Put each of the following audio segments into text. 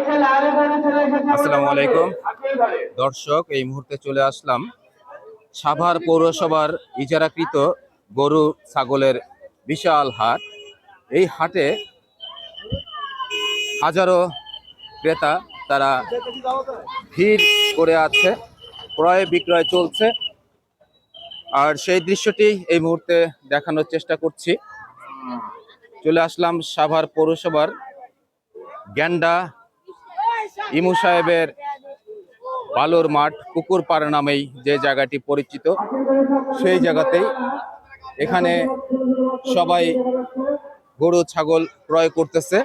আসসালামু আলাইকুম দর্শক, এই মুহূর্তে চলে আসলাম সাভার পৌরসভার ইজারাকৃত গরু ছাগলের বিশাল হাট। এই হাটে হাজারো ক্রেতা তারা ভিড় করে আছে, ক্রয় বিক্রয় চলছে। আর সেই দৃশ্যটি এই মুহূর্তে দেখানোর চেষ্টা করছি। চলে আসলাম সাভার পৌরসভার গ্যান্ডা ইমু সাহেবের বালুর মাঠ পুকুর পাড় নামেই যে জায়গাটি পরিচিত, সেই জায়গাতেই এখানে সবাই গরু ছাগল ক্রয় করতেছে,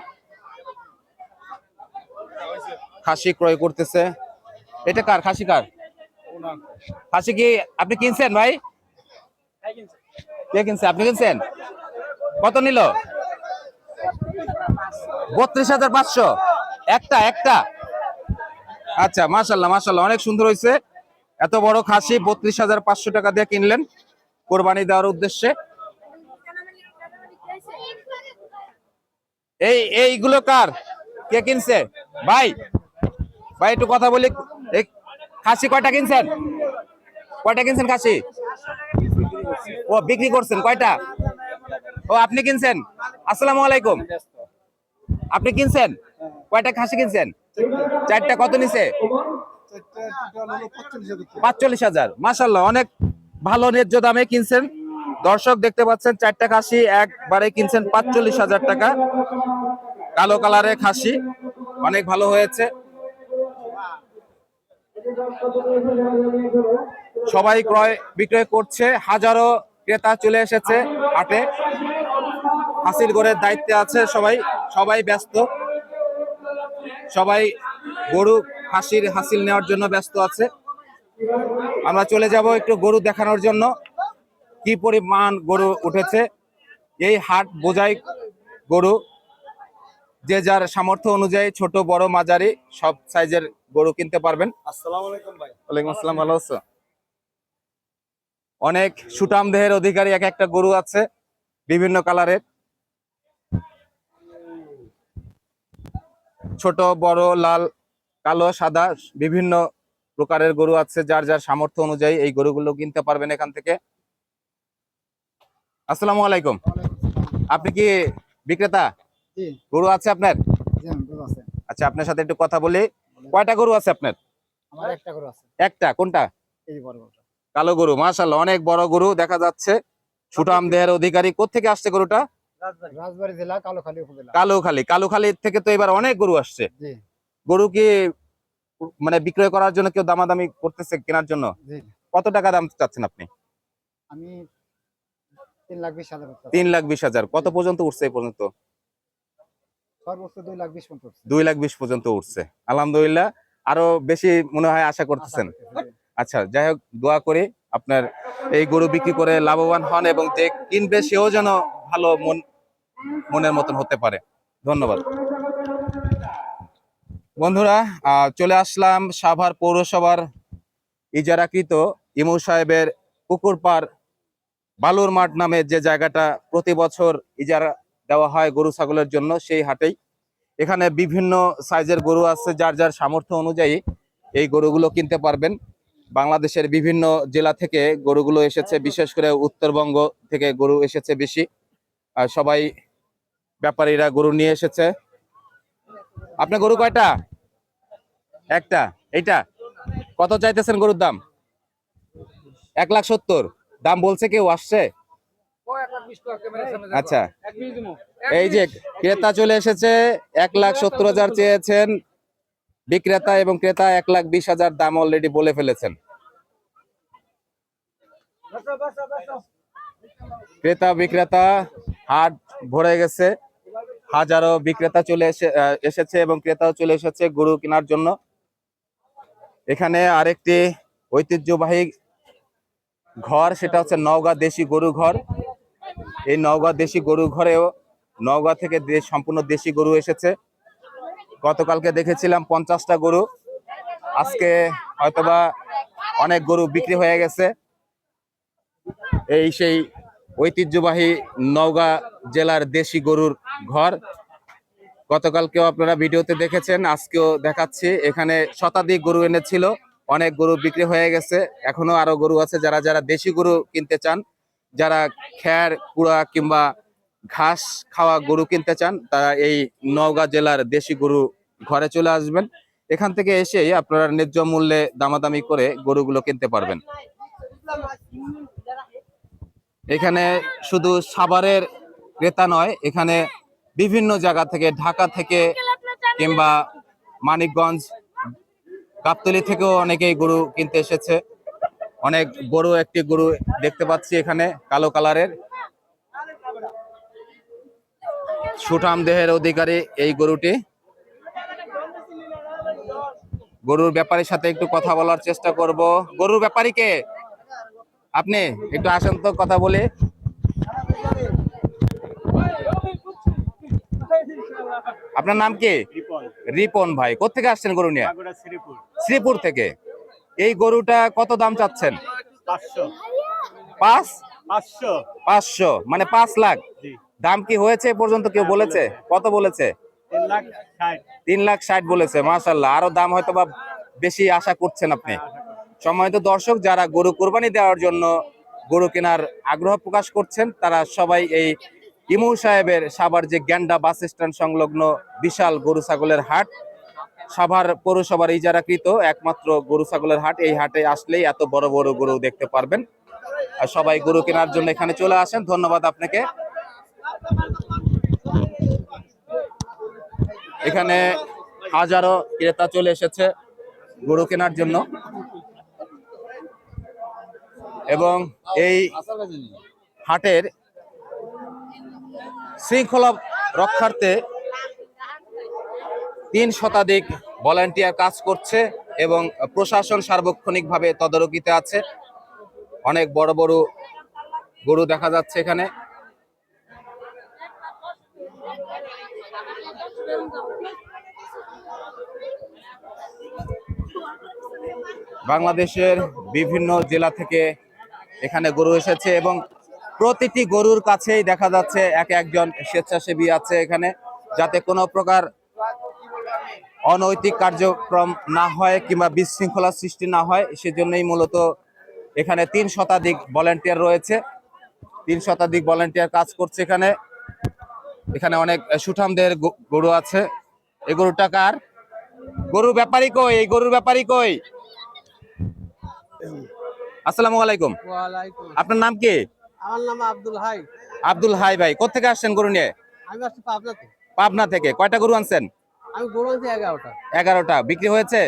খাসি ক্রয় করতেছে। এটা কার খাসি? কার খাসি? কি আপনি কিনছেন ভাই? কে কিনছে? আপনি কিনছেন? কত নিল? 32,500 একটা একটা। আচ্ছা, মাশাল্লাহ মাশাল্লাহ, অনেক সুন্দর হয়েছে। এত বড় খাসি 32,500 টাকা দিয়ে কিনলেন কোরবানি দেওয়ার উদ্দেশ্যে। এইগুলো কার? কে কিনছে? ভাই ভাই একটু কথা বলি। এই খাসি কয়টা কিনছেন? কয়টা কিনছেন খাসি? ও বিক্রি করছেন কয়টা? ও আপনি কিনছেন? আসসালামু আলাইকুম। আপনি কিনছেন কয়টা খাসি কিনছেন? চারটা। কত নিছে? 45,000। মাশাল্লাহ, অনেক ভালো ন্যায্য দামে কিনছেন। দর্শক দেখতে পাচ্ছেন, চারটা খাসি একবারে কিনছেন 45,000 টাকা। কালো কালারের খাসি, অনেক ভালো হয়েছে। সবাই ক্রয় বিক্রয় করছে, হাজারো ক্রেতা চলে এসেছে হাটে। হাসিল গড়ের দায়িত্বে আছে সবাই, সবাই ব্যস্ত। সবাই গরু হাসির হাসিল নেওয়ার জন্য ব্যস্ত আছে। আমরা চলে যাব একটু গরু দেখানোর জন্য, কি পরিমাণ গরু উঠেছে। এই হাট বোঝাই গরু, যে যার সামর্থ্য অনুযায়ী ছোট বড় মাঝারি সব সাইজের গরু কিনতে পারবেন। আসসালামু আলাইকুম ভাই। ওয়ালাইকুম আসসালাম। ভালো আছো? অনেক সুঠাম দেহের অধিকারী এক একটা গরু আছে, বিভিন্ন কালারের, ছোট বড়, লাল কালো সাদা বিভিন্ন প্রকারের গরু আছে। যার যার সামর্থ্য অনুযায়ী এই গরুগুলো কিনতে পারবেন এখান থেকে। আসসালামু আলাইকুম। আপনি কি বিক্রেতা? গরু আছে আপনার? আচ্ছা, আপনার সাথে একটু কথা বলি। কয়টা গরু আছে আপনার? আমার একটা গরু আছে। একটা? কোনটা? এই বড় গরুটা। কালো গরু, মাশাআল্লাহ, অনেক বড় গরু দেখা যাচ্ছে। সুঠাম দেহের অধিকারী। কোত্থেকে আসছে গরুটা? রাজবাড়ী জেলা, কালোখালী উপজেলা। কালোখালী থেকে তো এবার অনেক গরু আসছে। জি। গরু কি মানে বিক্রয় করার জন্য কেউ দামাদামি করতেছে কেনার জন্য? জি। কত টাকা দাম চাচ্ছেন আপনি? আমি 3,20,000। 3,20,000। কত পর্যন্ত উঠছে এই পর্যন্ত? সর্বোচ্চ 2,20,000 পর্যন্ত উঠছে। 2,20,000 পর্যন্ত উঠছে, আলহামদুলিল্লাহ। আরো বেশি মনে হয় আশা করতেছেন? আচ্ছা, যাই হোক, দোয়া করি আপনার এই গরু বিক্রি করে লাভবান হন এবং যে কিনবে সেও যেন ভালো মনের মতন হতে পারে। ধন্যবাদ বন্ধুরা। চলে আসলাম সাভার পৌরসভার ইজারাকৃত ইমু সাহেবের পুকুর পাড় বালুর মাঠ নামে যে জায়গাটা প্রতি বছর ইজারা দেওয়া হয় গরু ছাগলের জন্য, সেই হাটেই। এখানে বিভিন্ন সাইজের গরু আছে, যার যার সামর্থ্য অনুযায়ী এই গরুগুলো কিনতে পারবেন। বাংলাদেশের বিভিন্ন জেলা থেকে গরুগুলো এসেছে, বিশেষ করে উত্তরবঙ্গ থেকে গরু এসেছে বেশি। আর সবাই ব্যাপারীরা গরু নিয়ে এসেছে। আপনার গরু কয়টা? একটা। এইটা কত চাইতেছেন গরুর দাম? 1,70,000 দাম বলছে। কেউ আসছে? আচ্ছা, এই যে ক্রেতা চলে এসেছে, 1,70,000 চেয়েছেন বিক্রেতা, এবং ক্রেতা 1,20,000 দাম অলরেডি বলে ফেলেছেন। ক্রেতা বিক্রেতা হাট ভরে গেছে, হাজারো বিক্রেতা চলে এসেছে এবং ক্রেতাও চলে এসেছে গরু কেনার জন্য। এখানে আরেকটি ঐতিহ্যবাহী ঘর, সেটা হচ্ছে নওগাঁ দেশি গরু ঘর। এই নওগাঁ দেশি গরু ঘরেও নওগাঁ থেকে সম্পূর্ণ দেশি গরু এসেছে। গতকালকে দেখেছিলাম 50টা গরু, আজকে হয়তোবা অনেক গরু বিক্রি হয়ে গেছে। এই সেই ঐতিহ্যবাহী নওগাঁ জেলার দেশি গরুর ঘর। গতকালকেও আপনারা ভিডিওতে দেখেছেন, আজকেও দেখাচ্ছি। এখানে শতাধিক গরু এনেছিল, অনেক গরু বিক্রি হয়ে গেছে, এখনো আরো গরু আছে। যারা যারা দেশি গরু কিনতে চান, যারা খ্যার কুড়া কিংবা ঘাস খাওয়া গরু কিনতে চান, তারা এই নওগাঁ জেলার দেশি গরু ঘরে চলে আসবেন। এখান থেকে এসেই আপনারা ন্যায্য মূল্যে দামাদামি করে গরুগুলো কিনতে পারবেন। এখানে শুধু সাভারের ক্রেতা নয়, এখানে বিভিন্ন জায়গা থেকে, ঢাকা থেকে কিংবা মানিকগঞ্জ, গাবতলী থেকেও অনেকেই গরু কিনতে এসেছে। অনেক বড় একটি গরু দেখতে পাচ্ছি এখানে, কালো কালারের, সুঠাম দেহের অধিকারী এই গরুটি। গরুর ব্যাপারীর সাথে একটু কথা বলার চেষ্টা করব। গরুর ব্যাপারী কে? আপনি একটু আসেন তো, কথা বলি। আপনার নাম কি? রিপন ভাই। কোত্থেকে আসছেন গরু নিয়ে? শ্রীপুর থেকে। এই গরুটা কত দাম চাচ্ছেন? 500 মানে 5 লাখ। দাম কি হয়েছে এ পর্যন্ত? কেউ বলেছে? কত বলেছে? 3,60,000 বলেছে। মাশাআল্লাহ, আরো দাম হয়তো বা বেশি আশা করছেন আপনি। সম্মানিত দর্শক, যারা গরু কুরবানি দেওয়ার জন্য গরু কেনার আগ্রহ প্রকাশ করছেন, তারা সবাই এই ইমু সাহেবের সাভার যে গ্যান্ডা বাস স্ট্যান্ড সংলগ্ন বিশাল গরু ছাগলের হাট, সাভার পৌরসভার ইজারাকৃত একমাত্র গরু ছাগলের হাট, এই হাটে আসলেই এত বড় বড় গরু দেখতে পারবেন। আর সবাই গরু কেনার জন্য এখানে চলে আসেন। ধন্যবাদ আপনাকে। এখানে হাজারো ক্রেতা চলে এসেছে গরু কেনার জন্য, এবং এই হাটের শৃঙ্খলা রক্ষার্থে 3 শতাধিক ভলান্টিয়ার কাজ করছে এবং প্রশাসন সার্বক্ষণিকভাবে তদারকিতে আছে। অনেক বড় বড় গরু দেখা যাচ্ছে এখানে। বাংলাদেশের বিভিন্ন জেলা থেকে এখানে গরু এসেছে এবং প্রতিটি গরুর কাছেই দেখা যাচ্ছে একজন স্বেচ্ছাসেবী আছে এখানে, যাতে কোনো প্রকার অনৈতিক কার্যক্রম না হয় কিংবা বিশৃঙ্খলা সৃষ্টি না হয়, সেজন্যই মূলত এখানে 3 শতাধিক ভলান্টিয়ার রয়েছে। 3 শতাধিক ভলান্টিয়ার কাজ করছে এখানে। এখানে অনেক সুঠামদের গরু আছে। এই গরুটা কার? গরু ব্যাপারী কই? এই গরুর ব্যাপারী কই? আসসালামু আলাইকুম। ওয়ালাইকুম। আপনার নাম কি? আমার নাম আব্দুল হাই। আব্দুল হাই ভাই, কোত্থেকে আসছেন গরু নিয়ে? আমি আসছি পাবনা থেকে। পাবনা থেকে। কয়টা গরু আনছেন? আমি গরু আনছি 11টা। 11টা বিক্রি হয়েছে?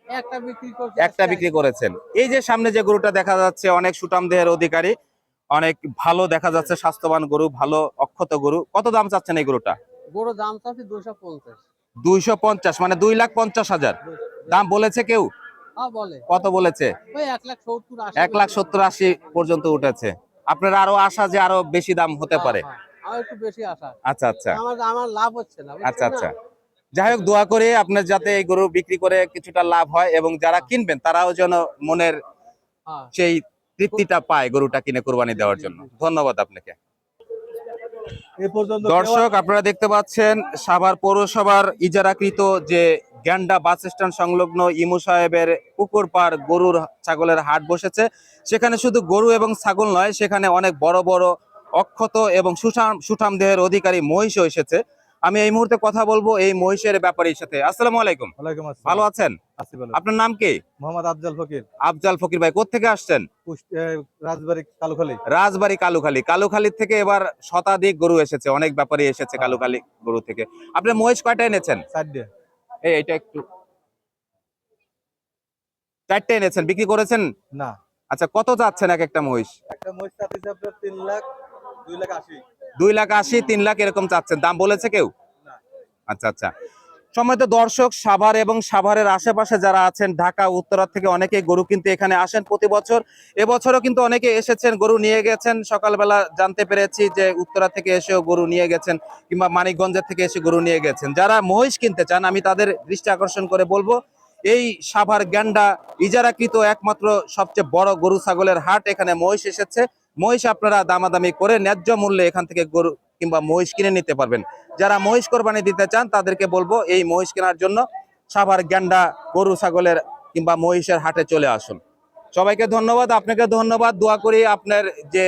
একটা বিক্রি করছি। একটা বিক্রি করেছেন। এই যে সামনে যে গরুটা দেখা যাচ্ছে, অনেক সুঠাম দেহের অধিকারী, অনেক ভালো দেখা যাচ্ছে, স্বাস্থ্যবান গরু, ভালো অক্ষত গরু। কত দাম চাচ্ছেন এই গরুটা? গরু দাম চাচ্ছি 250। 250 মানে 2,50,000 দাম বলেছে কেউ? হ্যাঁ বলে। কত বলেছে? ওই 1,70,80। 1,70,80 পর্যন্ত উঠেছে। আপনার আরো আশা যে আরো বেশি দাম হতে পারে? আমার একটু বেশি আশা। আচ্ছা আচ্ছা আমার লাভ হচ্ছে না। আচ্ছা আচ্ছা। যাই হোক, দোয়া করে আপনার যাতে এই গরু বিক্রি করে কিছুটা লাভ হয় এবং যারা কিনবেন তারাও যেন মনের সেই তৃপ্তিটা পায় গরুটা কিনে কুরবানি দেওয়ার জন্য। ধন্যবাদ আপনাকে। দর্শক, আপনারা দেখতে পাচ্ছেন সাভার পৌরসভার ইজারাকৃত যে গ্যান্ডা বাস স্ট্যান্ড সংলগ্ন ইমু সাহেবের পুকুর পাড় গরুর ছাগলের হাট বসেছে। সেখানে শুধু গরু এবং ছাগল নয়, সেখানে অনেক বড় বড় অক্ষত এবং সুঠাম দেহের অধিকারী মহিষও এসেছে। আমি এই মুহূর্তে কথা বলবো এই মহিষের ব্যাপারীর সাথে। আসসালামু আলাইকুম। ওয়ালাইকুম আসসালাম। ভালো আছেন? আছি ভালো। আপনার নাম কি? মোহাম্মদ আফজাল ফকির। আফজাল ফকির ভাই, কোত্থেকে আসছেন? রাজবাড়ী কালুখালী। রাজবাড়ী কালুখালী। কালুখালী থেকে এবার শতাধিক গরু এসেছে, অনেক ব্যাপারী এসেছে কালুখালী গরু থেকে। আপনি মহিষ কয়টা এনেছেন? 4টে। এইটা একটু 4টে এনেছেন, বিক্রি করেছেন? না। আচ্ছা, কত যাচ্ছেন এক একটা মহিষ? একটা মহিষ চাচ্ছি আপনার 3 লাখ, 2 লাখ 80। 2 লাখ 80, 3 লাখ এরকম চাচ্ছেন। দাম বলেছে কেউ? না। আচ্ছা আচ্ছা। সম্মানিত দর্শক, সাভার এবং সাভারের আশেপাশে যারা আছেন, ঢাকা উত্তরা থেকে অনেকেই গরু কিনতে এখানে আসেন প্রতি বছর। এবছরও কিন্তু অনেকে এসেছেন, গরু নিয়ে গেছেন। সকালবেলা জানতে পেরেছি যে উত্তরা থেকে এসেও গরু নিয়ে গেছেন কিংবা মানিকগঞ্জের থেকে এসে গরু নিয়ে গেছেন। যারা মহিষ কিনতে চান, আমি তাদের দৃষ্টি আকর্ষণ করে বলবো, এই সাভার গ্যান্ডা ইজারাকৃত একমাত্র সবচেয়ে বড় গরু ছাগলের হাট, এখানে মহিষ এসেছে। মহিষ আপনারা দামাদামি করে ন্যায্য মূল্যে এখান থেকে গরু কিংবা মহিষ কিনে নিতে পারবেন। যারা মহিষ কোরবানি দিতে চান তাদেরকে বলবো এই মহিষ কেনার জন্য সাভার গ্যান্ডা গরু ছাগলের কিংবা মহিষের হাটে চলে আসুন। সবাইকে ধন্যবাদ, আপনাকে ধন্যবাদ। দোয়া করি আপনার যে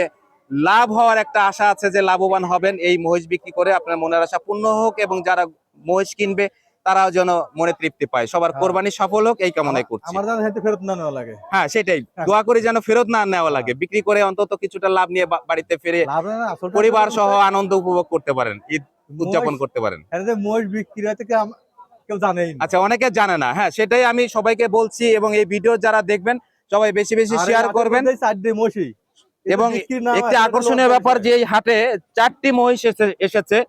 লাভ হওয়ার একটা আশা আছে, যে লাভবান হবেন এই মহিষ বিক্রি করে, আপনার মনের আশা পূর্ণ হোক এবং যারা মহিষ কিনবে তারাও যেন মনে তৃপ্তি পায়। সবার হ্যাঁ। কোরবানি সফল হোক এই কামনাই করছি। আমার জানা হেঁটে ফেরত না নেওয়া লাগে। হ্যাঁ সেটাই, দোয়া করি যেন ফেরত না নেওয়া লাগে, বিক্রি করে অন্তত কিছুটা লাভ নিয়ে বাড়িতে ফিরে লাভ না, আসলটা পরিবার হচ্ছে সহ আনন্দ উপভোগ করতে পারেন, ঈদ উদযাপন মহিষ- করতে পারেন। এটা যে মহিষ বিক্রি হয় থেকে কেউ জানেই না। আচ্ছা, অনেকে জানে না। হ্যাঁ সেটাই আমি সবাইকে বলছি, এবং এই ভিডিও যারা দেখবেন সবাই বেশি বেশি আর এই শেয়ার হাটের করবেন। মধ্যেই 4 দিন মহিষই। এটা এবং বিক্রি না হয়, একটি এটা আকর্ষণীয় লোক ব্যাপার বলছে। যে এই হাটে 4টি মহিষ এসেছে।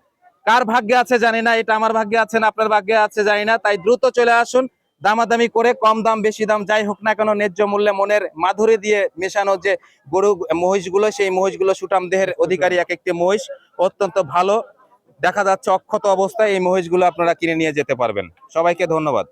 কার ভাগ্যে আছে জানি না, এটা আমার ভাগ্যে আছে না আপনার ভাগ্যে আছে জানি না। তাই দ্রুত চলে আসুন, দামাদামি করে, কম দাম বেশি দাম যাই হোক না কেন, ন্যায্য মূল্যে মনের মাধুরী দিয়ে মেশানো যে গরু মহিষগুলো, সেই মহিষগুলো সুঠাম দেহের অধিকারী এক একটি মহিষ, অত্যন্ত ভালো দেখা যাচ্ছে অক্ষত অবস্থায়। এই মহিষগুলো আপনারা কিনে নিয়ে যেতে পারবেন। সবাইকে ধন্যবাদ।